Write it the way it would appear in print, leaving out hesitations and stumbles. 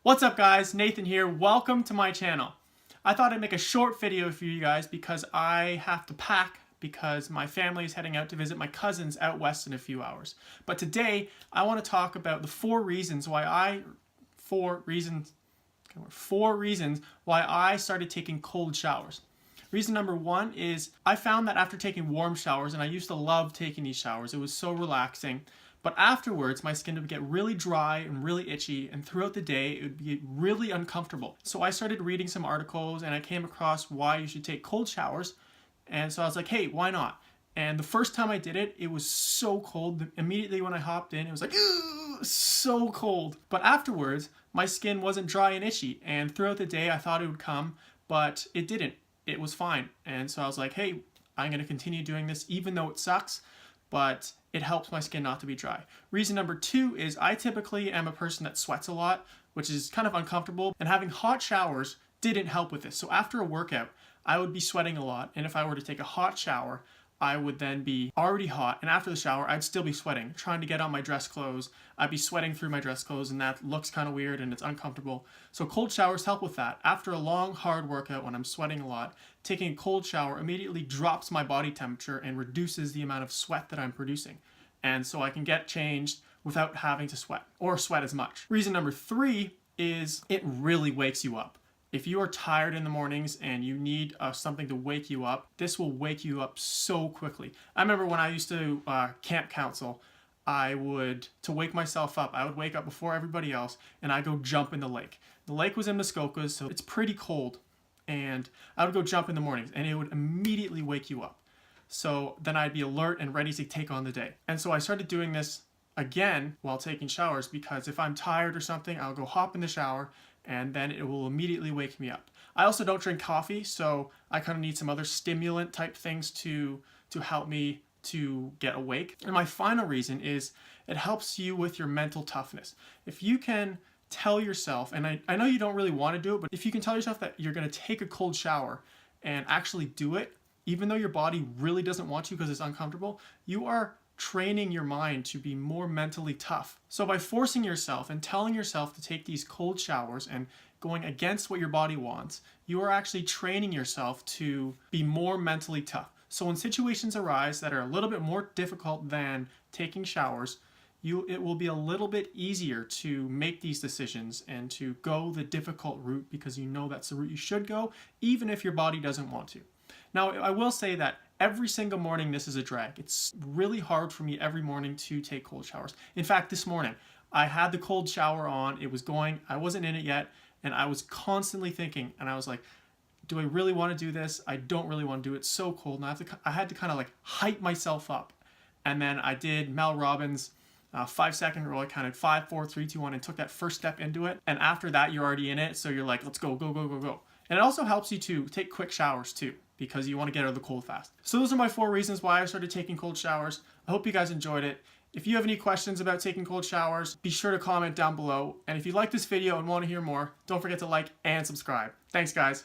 What's up guys, Nathan here, welcome to my channel. I thought I'd make a short video for you guys because I have to pack because my family is heading out to visit my cousins out west in a few hours. But today I want to talk about the four reasons why I started taking cold showers. Reason number one is I found that after taking warm showers, and I used to love taking these showers, it was so relaxing, but afterwards my skin would get really dry and really itchy, and throughout the day it would be really uncomfortable. So I started reading some articles and I came across why you should take cold showers, and so I was like, hey, why not? And the first time I did it, it was so cold. Immediately when I hopped in, it was like, so cold. But afterwards, my skin wasn't dry and itchy, and throughout the day I thought it would come, but it didn't. It was fine. And so I was like, hey, I'm going to continue doing this even though it sucks, but it helps my skin not to be dry. Reason number two is I typically am a person that sweats a lot, which is kind of uncomfortable, and having hot showers didn't help with this. So after a workout, I would be sweating a lot, and if I were to take a hot shower, I would then be already hot, and after the shower, I'd still be sweating, trying to get on my dress clothes. I'd be sweating through my dress clothes, and that looks kind of weird, and it's uncomfortable. So cold showers help with that. After a long, hard workout, when I'm sweating a lot, taking a cold shower immediately drops my body temperature and reduces the amount of sweat that I'm producing. And so I can get changed without having to sweat, or sweat as much. Reason number three is it really wakes you up. If you are tired in the mornings and you need something to wake you up, this will wake you up so quickly. I remember when I used to camp council, to wake myself up, I would wake up before everybody else and I'd go jump in the lake. The lake was in Muskoka, so it's pretty cold, and I would go jump in the mornings and it would immediately wake you up. So then I'd be alert and ready to take on the day. And so I started doing this again while taking showers, because if I'm tired or something, I'll go hop in the shower and then it will immediately wake me up. I also don't drink coffee, so I kind of need some other stimulant type things to help me to get awake. And my final reason is it helps you with your mental toughness. If you can tell yourself, and I know you don't really want to do it, but if you can tell yourself that you're going to take a cold shower and actually do it, even though your body really doesn't want to because it's uncomfortable, you are training your mind to be more mentally tough. So by forcing yourself and telling yourself to take these cold showers and going against what your body wants, you are actually training yourself to be more mentally tough. So when situations arise that are a little bit more difficult than taking showers, it will be a little bit easier to make these decisions and to go the difficult route, because you know that's the route you should go, even if your body doesn't want to. Now, I will say that every single morning this is a drag. It's really hard for me every morning to take cold showers. In fact, this morning I had the cold shower on, it was going, I wasn't in it yet, and I was constantly thinking, and I was like, do I really want to do this? I don't really want to do it. It's so cold, and I had to kind of like hype myself up. And then I did Mel Robbins' 5-second rule. I counted 5, 4, 3, 2, 1, and took that first step into it. And after that, you're already in it, so you're like, let's go, go, go, go, go. And it also helps you to take quick showers too, because you want to get out of the cold fast. So those are my 4 reasons why I started taking cold showers. I hope you guys enjoyed it. If you have any questions about taking cold showers, be sure to comment down below. And if you like this video and want to hear more, don't forget to like and subscribe. Thanks guys.